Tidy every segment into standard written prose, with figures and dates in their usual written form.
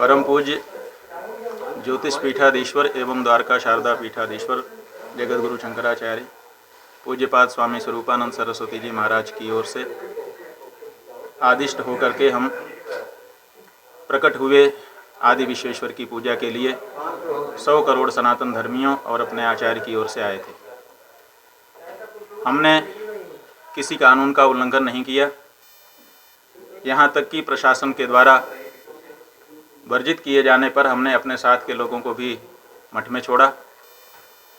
परम पूज्य ज्योतिष पीठाधीश्वर एवं द्वारका शारदा पीठाधीश्वर जगत गुरु शंकराचार्य पूज्यपाद स्वामी स्वरूपानंद सरस्वती जी महाराज की ओर से आदिष्ट होकर के हम प्रकट हुए आदि विश्वेश्वर की पूजा के लिए 100 करोड़ सनातन धर्मियों और अपने आचार्य की ओर से आए थे। हमने किसी कानून का उल्लंघन नहीं किया, यहाँ तक कि प्रशासन के द्वारा वर्जित किए जाने पर हमने अपने साथ के लोगों को भी मठ में छोड़ा।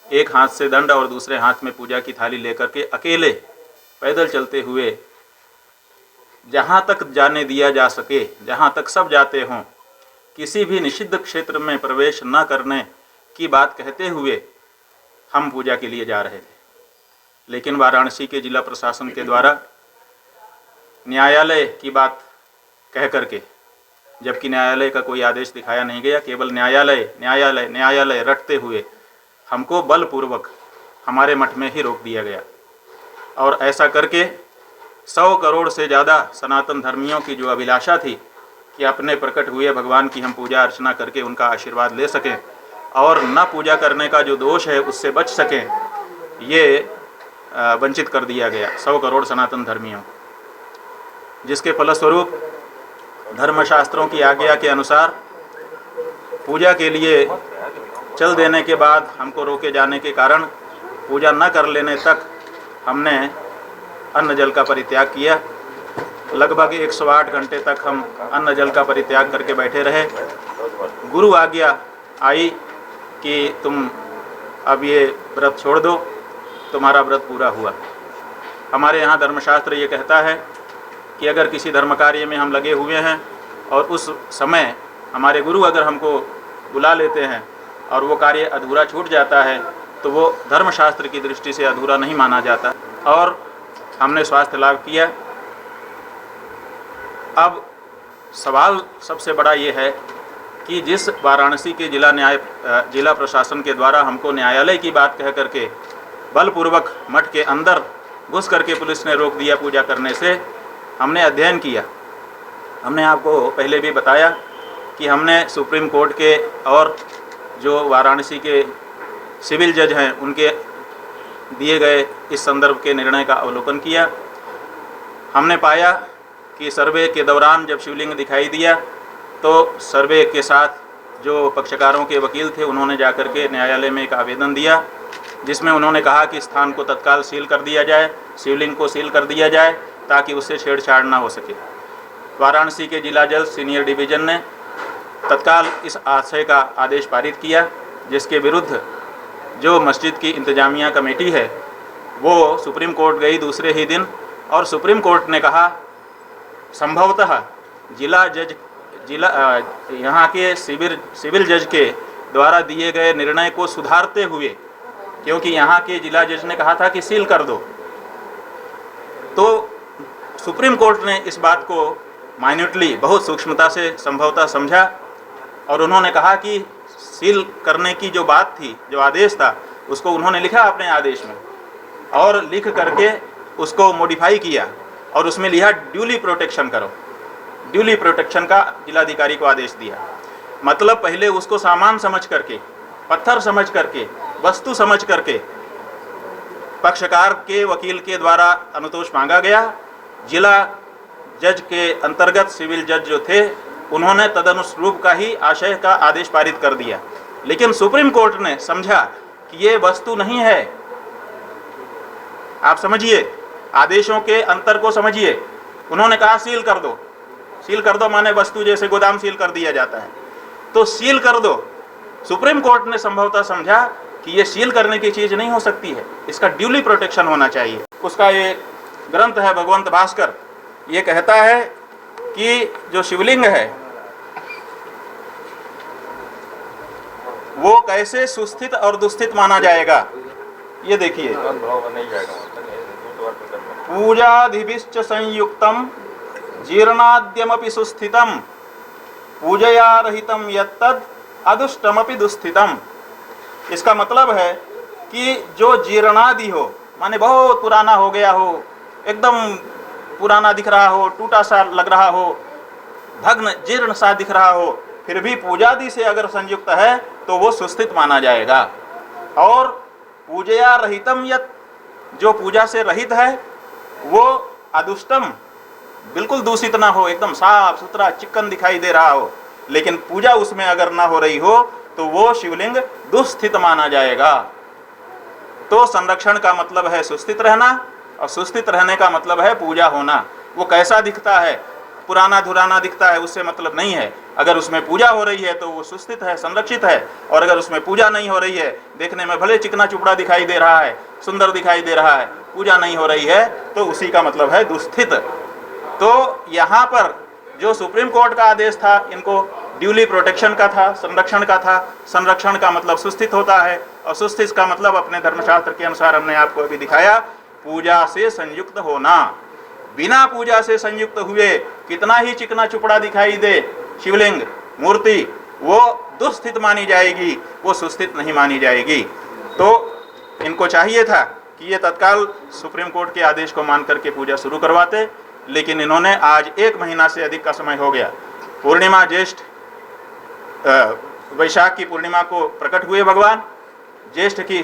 एक हाथ से दंड और दूसरे हाथ में पूजा की थाली लेकर के अकेले पैदल चलते हुए जहाँ तक जाने दिया जा सके, जहाँ तक सब जाते हों, किसी भी निषिद्ध क्षेत्र में प्रवेश न करने की बात कहते हुए हम पूजा के लिए जा रहे थे। लेकिन वाराणसी के जिला प्रशासन के द्वारा न्यायालय की बात कह करके, जबकि न्यायालय का कोई आदेश दिखाया नहीं गया, केवल न्यायालय न्यायालय न्यायालय रटते हुए हमको बलपूर्वक हमारे मठ में ही रोक दिया गया। और ऐसा करके 100 करोड़ से ज़्यादा सनातन धर्मियों की जो अभिलाषा थी कि अपने प्रकट हुए भगवान की हम पूजा अर्चना करके उनका आशीर्वाद ले सकें और न पूजा करने का जो दोष है उससे बच सकें, ये वंचित कर दिया गया 100 करोड़ सनातन धर्मियों, जिसके फलस्वरूप धर्मशास्त्रों की आज्ञा के अनुसार पूजा के लिए चल देने के बाद हमको रोके जाने के कारण पूजा न कर लेने तक हमने अन्न जल का परित्याग किया। लगभग 108 घंटे तक हम अन्न जल का परित्याग करके बैठे रहे। गुरु आज्ञा आई कि तुम अब ये व्रत छोड़ दो, तुम्हारा व्रत पूरा हुआ। हमारे यहाँ धर्मशास्त्र ये कहता है कि अगर किसी धर्म कार्य में हम लगे हुए हैं और उस समय हमारे गुरु अगर हमको बुला लेते हैं और वो कार्य अधूरा छूट जाता है तो वो धर्मशास्त्र की दृष्टि से अधूरा नहीं माना जाता। और हमने स्वास्थ्य लाभ किया। अब सवाल सबसे बड़ा ये है कि जिस वाराणसी के जिला प्रशासन के द्वारा हमको न्यायालय की बात कह करके बलपूर्वक मठ के अंदर घुस करके पुलिस ने रोक दिया पूजा करने से, हमने अध्ययन किया। हमने आपको पहले भी बताया कि हमने सुप्रीम कोर्ट के और जो वाराणसी के सिविल जज हैं उनके दिए गए इस संदर्भ के निर्णय का अवलोकन किया। हमने पाया कि सर्वे के दौरान जब शिवलिंग दिखाई दिया तो सर्वे के साथ जो पक्षकारों के वकील थे उन्होंने जाकर के न्यायालय में एक आवेदन दिया, जिसमें उन्होंने कहा कि स्थान को तत्काल सील कर दिया जाए, शिवलिंग को सील कर दिया जाए ताकि उससे छेड़छाड़ ना हो सके। वाराणसी के जिला जज सीनियर डिवीज़न ने तत्काल इस आशय का आदेश पारित किया, जिसके विरुद्ध जो मस्जिद की इंतजामिया कमेटी है वो सुप्रीम कोर्ट गई दूसरे ही दिन, और सुप्रीम कोर्ट ने कहा संभवतः यहाँ के सिविल जज के द्वारा दिए गए निर्णय को सुधारते हुए, क्योंकि यहाँ के जिला जज ने कहा था कि सील कर दो, तो सुप्रीम कोर्ट ने इस बात को माइन्यूटली बहुत सूक्ष्मता से संभवतः समझा और उन्होंने कहा कि सील करने की जो बात थी, जो आदेश था, उसको उन्होंने लिखा अपने आदेश में और लिख करके उसको मॉडिफाई किया और उसमें लिखा ड्यूली प्रोटेक्शन करो। ड्यूली प्रोटेक्शन का जिलाधिकारी को आदेश दिया। मतलब पहले उसको सामान समझ करके, पत्थर समझ करके, वस्तु समझ करके पक्षकार के वकील के द्वारा अनुतोष मांगा गया। जिला जज के अंतर्गत सिविल जज जो थे उन्होंने तदनुरूप का ही आशय का आदेश पारित कर दिया। लेकिन सुप्रीम कोर्ट ने समझा कि ये वस्तु नहीं है। आप समझिए, आदेशों के अंतर को समझिए। उन्होंने कहा सील कर दो। सील कर दो माने वस्तु जैसे गोदाम सील कर दिया जाता है, तो सील कर दो। सुप्रीम कोर्ट ने संभवतः समझा कि ये सील करने की चीज़ नहीं हो सकती है, इसका ड्यूली प्रोटेक्शन होना चाहिए। उसका ये ग्रंथ है भगवंत भास्कर, ये कहता है कि जो शिवलिंग है वो कैसे सुस्थित और दुस्थित माना जाएगा। ये देखिए, पूजाधिभिश्च संयुक्तम जीर्णाद्यमपि सुस्थितम पूजया रहितम यत्तद अदुष्टमपि दुस्थितम। इसका मतलब है कि जो जीर्णादि हो, माने बहुत पुराना हो गया हो, एकदम पुराना दिख रहा हो, टूटा सा लग रहा हो, भग्न जीर्ण सा दिख रहा हो, फिर भी पूजादि से अगर संयुक्त है तो वो सुस्थित माना जाएगा। और पूजया रहितम यत्, जो पूजा से रहित है वो अदुष्टम, बिल्कुल दूषित ना हो, एकदम साफ सुथरा चिकन दिखाई दे रहा हो, लेकिन पूजा उसमें अगर ना हो रही हो तो वो शिवलिंग दुस्थित माना जाएगा। तो संरक्षण का मतलब है सुस्थित रहना, और सुस्थित रहने का मतलब है पूजा होना। वो कैसा दिखता है, पुराना धुराना दिखता है, उससे मतलब नहीं है। अगर उसमें पूजा हो रही है तो वो सुस्थित है, संरक्षित है। और अगर उसमें पूजा नहीं हो रही है, देखने में भले चिकना चुपड़ा दिखाई दे रहा है, सुंदर दिखाई दे रहा है, पूजा नहीं हो रही है, तो उसी का मतलब है दुस्थित। तो यहाँ पर जो सुप्रीम कोर्ट का आदेश था, इनको ड्यूली प्रोटेक्शन का था, संरक्षण का था। संरक्षण का मतलब सुस्थित होता है, और सुस्थित का मतलब अपने धर्मशास्त्र के अनुसार हमने आपको अभी दिखाया, पूजा से संयुक्त होना। बिना पूजा से संयुक्त हुए कितना ही चिकना चुपड़ा दिखाई दे शिवलिंग मूर्ति, वो दुस्थित मानी जाएगी, वो सुस्थित नहीं मानी जाएगी। तो इनको चाहिए था कि ये तत्काल सुप्रीम कोर्ट के आदेश को मान करके पूजा शुरू करवाते, लेकिन इन्होंने आज 1 महीना से अधिक का समय हो गया। पूर्णिमा ज्येष्ठ वैशाख की पूर्णिमा को प्रकट हुए भगवान, ज्येष्ठ की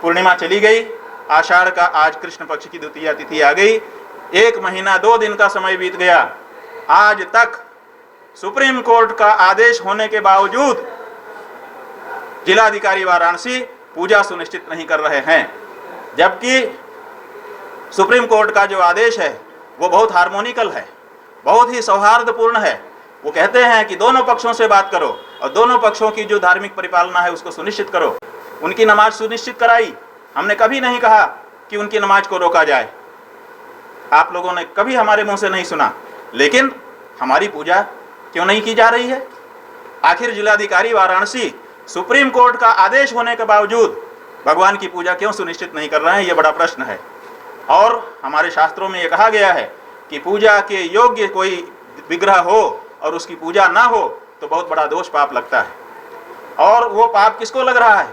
पूर्णिमा चली गई, आषाढ़ का आज कृष्ण पक्ष की द्वितीया तिथि आ गई, 1 महीना 2 दिन का समय बीत गया। आज तक सुप्रीम कोर्ट का आदेश होने के बावजूद जिलाधिकारी वाराणसी पूजा सुनिश्चित नहीं कर रहे हैं, जबकि सुप्रीम कोर्ट का जो आदेश है वो बहुत हार्मोनिकल है, बहुत ही सौहार्दपूर्ण है। वो कहते हैं कि दोनों पक्षों से बात करो और दोनों पक्षों की जो धार्मिक परिपालना है उसको सुनिश्चित करो। उनकी नमाज सुनिश्चित कराई, हमने कभी नहीं कहा कि उनकी नमाज को रोका जाए, आप लोगों ने कभी हमारे मुंह से नहीं सुना। लेकिन हमारी पूजा क्यों नहीं की जा रही है? आखिर जिलाधिकारी वाराणसी सुप्रीम कोर्ट का आदेश होने के बावजूद भगवान की पूजा क्यों सुनिश्चित नहीं कर रहे हैं, ये बड़ा प्रश्न है। और हमारे शास्त्रों में ये कहा गया है कि पूजा के योग्य कोई विग्रह हो और उसकी पूजा ना हो तो बहुत बड़ा दोष पाप लगता है। और वो पाप किसको लग रहा है?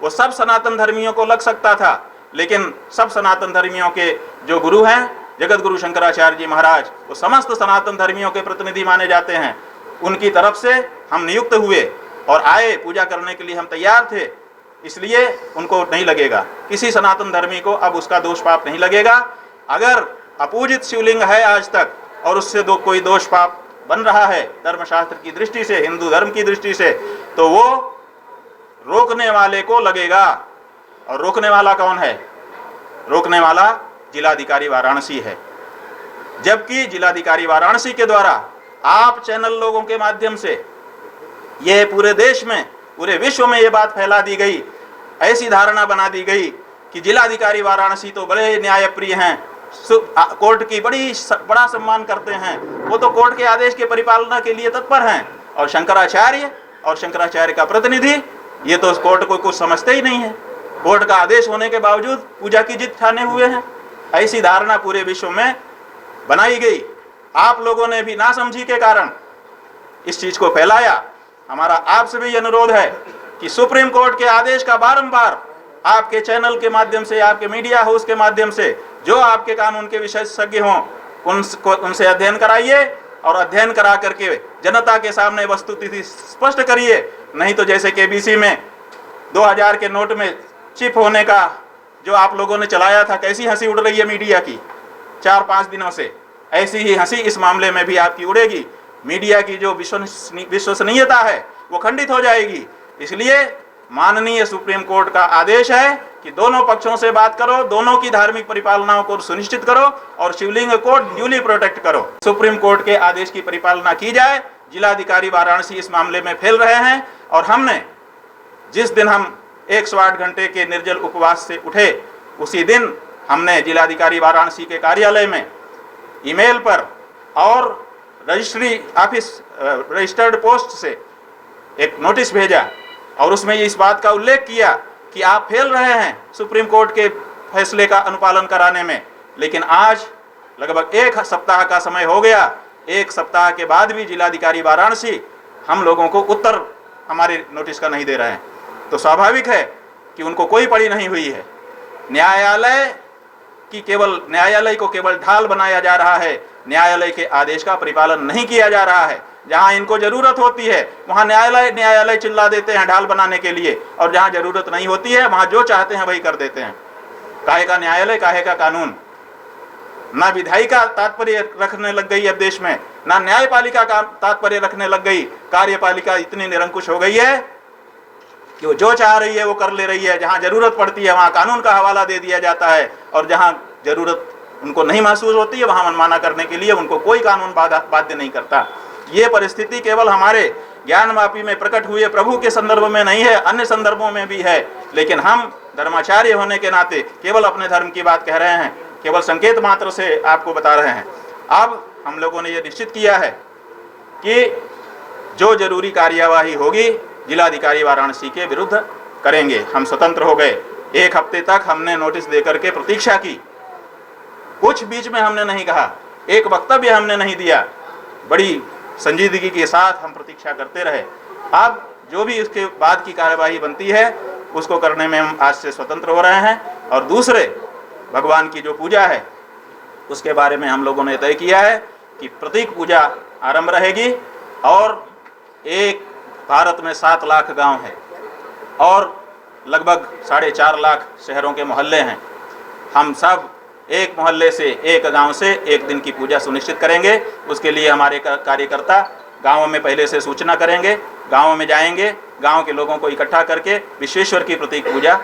वो सब सनातन धर्मियों को लग सकता था, लेकिन सब सनातन धर्मियों के जो गुरु हैं, जगत गुरु शंकराचार्य जी महाराज, वो समस्त सनातन धर्मियों के प्रतिनिधि माने जाते हैं। उनकी तरफ से हम नियुक्त हुए और आए, पूजा करने के लिए हम तैयार थे, इसलिए उनको नहीं लगेगा, किसी सनातन धर्मी को अब उसका दोष पाप नहीं लगेगा। अगर अपूजित शिवलिंग है आज तक और उससे कोई दोष पाप बन रहा है धर्मशास्त्र की दृष्टि से, हिंदू धर्म की दृष्टि से, तो वो रोकने वाले को लगेगा। और रोकने वाला कौन है? रोकने वाला जिलाधिकारी वाराणसी है। जबकि जिलाधिकारी वाराणसी के द्वारा आप चैनल लोगों के माध्यम से ये पूरे देश में, पूरे विश्व में ये बात फैला दी गई, ऐसी धारणा बना दी गई कि जिलाधिकारी वाराणसी तो बड़े न्यायप्रिय हैं, कोर्ट की बड़ा सम्मान करते हैं, वो तो कोर्ट के आदेश के परिपालना के लिए तत्पर हैं। और शंकराचार्य का प्रतिनिधि ये तो कोर्ट को कुछ समझते ही नहीं है, कोर्ट का आदेश होने के बावजूद पूजा की जिद ठाने हुए हैं। ऐसी धारणा पूरे विश्व में बनाई गई। आप लोगों ने भी नासमझी के कारण इस चीज को फैलाया। हमारा आपसे भी अनुरोध है कि सुप्रीम कोर्ट के आदेश का बारंबार आपके चैनल के माध्यम से, आपके मीडिया हाउस के माध्यम से, जो आपके कानून के विशेषज्ञ हों उनसे अध्ययन कराइए और अध्ययन करा करके जनता के सामने वस्तुस्थिति स्पष्ट करिए। नहीं तो जैसे केबीसी में 2000 के नोट में चिप होने का जो आप लोगों ने चलाया था, कैसी हंसी उड़ रही है मीडिया की 4-5 दिनों से, ऐसी ही हंसी इस मामले में भी आपकी उड़ेगी। मीडिया की जो विश्वसनीयता है वो खंडित हो जाएगी। इसलिए माननीय सुप्रीम कोर्ट का आदेश है कि दोनों पक्षों से बात करो, दोनों की धार्मिक परिपालनाओं को सुनिश्चित करो और शिवलिंग को ड्यूली प्रोटेक्ट करो। सुप्रीम कोर्ट के आदेश की परिपालना की जाए। जिलाधिकारी वाराणसी इस मामले में फैल रहे हैं और हमने जिस दिन हम 108 घंटे के निर्जल उपवास से उठे, उसी दिन हमने जिलाधिकारी वाराणसी के कार्यालय में ईमेल पर और रजिस्ट्री ऑफिस रजिस्टर्ड पोस्ट से एक नोटिस भेजा और उसमें इस बात का उल्लेख किया कि आप फेल रहे हैं सुप्रीम कोर्ट के फैसले का अनुपालन कराने में। लेकिन आज लगभग 1 सप्ताह का समय हो गया, 1 सप्ताह के बाद भी जिलाधिकारी वाराणसी हम लोगों को उत्तर हमारे नोटिस का नहीं दे रहे हैं। तो स्वाभाविक है कि उनको कोई पड़ी नहीं हुई है। न्यायालय को केवल ढाल बनाया जा रहा है, न्यायालय के आदेश का परिपालन नहीं किया जा रहा है। जहां इनको जरूरत होती है वहां न्यायालय न्यायालय चिल्ला देते हैं ढाल बनाने के लिए, और जहां जरूरत नहीं होती है वहां जो चाहते हैं वही कर देते हैं। काहे का न्यायालय, काहे का कानून। ना विधायी का तात्पर्य रखने लग गई अब देश में, ना न्यायपालिका का तात्पर्य रखने लग गई। कार्यपालिका इतनी निरंकुश हो गई है कि वो जो चाह रही है वो कर ले रही है। जहां जरूरत पड़ती है वहां कानून का हवाला दे दिया जाता है, और जहां जरूरत उनको नहीं महसूस होती है वहां मनमाना करने के लिए उनको कोई कानून बाध्य नहीं करता। ये परिस्थिति केवल हमारे ज्ञानवापी में प्रकट हुए प्रभु के संदर्भ में नहीं है, अन्य संदर्भों में भी है। लेकिन हम धर्माचार्य होने के नाते केवल अपने धर्म की बात कह रहे हैं, केवल संकेत मात्र से आपको बता रहे हैं। अब हम लोगों ने ये निश्चित किया है कि जो जरूरी कार्यवाही होगी जिलाधिकारी वाराणसी के विरुद्ध करेंगे। हम स्वतंत्र हो गए। 1 हफ्ते तक हमने नोटिस देकर के प्रतीक्षा की, कुछ बीच में हमने नहीं कहा, एक वक्तव्य हमने नहीं दिया, बड़ी संजीदगी के साथ हम प्रतीक्षा करते रहे। अब जो भी इसके बाद की कार्यवाही बनती है उसको करने में हम आज से स्वतंत्र हो रहे हैं। और दूसरे, भगवान की जो पूजा है उसके बारे में हम लोगों ने तय किया है कि प्रतीक पूजा आरंभ रहेगी। और एक भारत में 7 लाख गांव है और लगभग 4.5 लाख शहरों के मोहल्ले हैं। हम सब एक मोहल्ले से, एक गांव से एक दिन की पूजा सुनिश्चित करेंगे। उसके लिए हमारे कार्यकर्ता गाँव में पहले से सूचना करेंगे, गाँव में जाएंगे, गांव के लोगों को इकट्ठा करके विश्वेश्वर की प्रतीक पूजा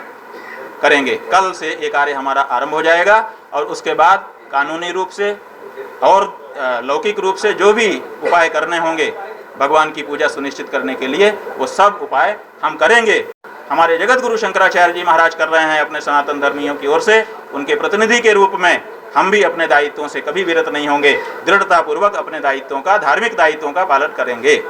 करेंगे। कल से ये कार्य हमारा आरंभ हो जाएगा और उसके बाद कानूनी रूप से और लौकिक रूप से जो भी उपाय करने होंगे भगवान की पूजा सुनिश्चित करने के लिए, वो सब उपाय हम करेंगे। हमारे जगत गुरु शंकराचार्य जी महाराज कर रहे हैं अपने सनातन धर्मियों की ओर से, उनके प्रतिनिधि के रूप में हम भी अपने दायित्वों से कभी विरत नहीं होंगे। दृढ़तापूर्वक अपने दायित्वों का, धार्मिक दायित्वों का पालन करेंगे।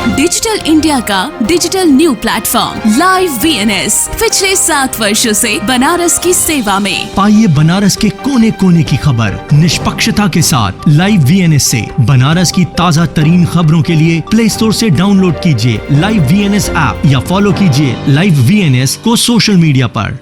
डिजिटल इंडिया का digital new platform live VNS पिछले 7 वर्षों से बनारस की सेवा में। पाइए बनारस के कोने कोने की खबर निष्पक्षता के साथ। लाइव VNS से बनारस की ताज़ा तरीन खबरों के लिए प्ले स्टोर से डाउनलोड कीजिए लाइव VNS ऐप या फॉलो कीजिए लाइव VNS को सोशल मीडिया पर।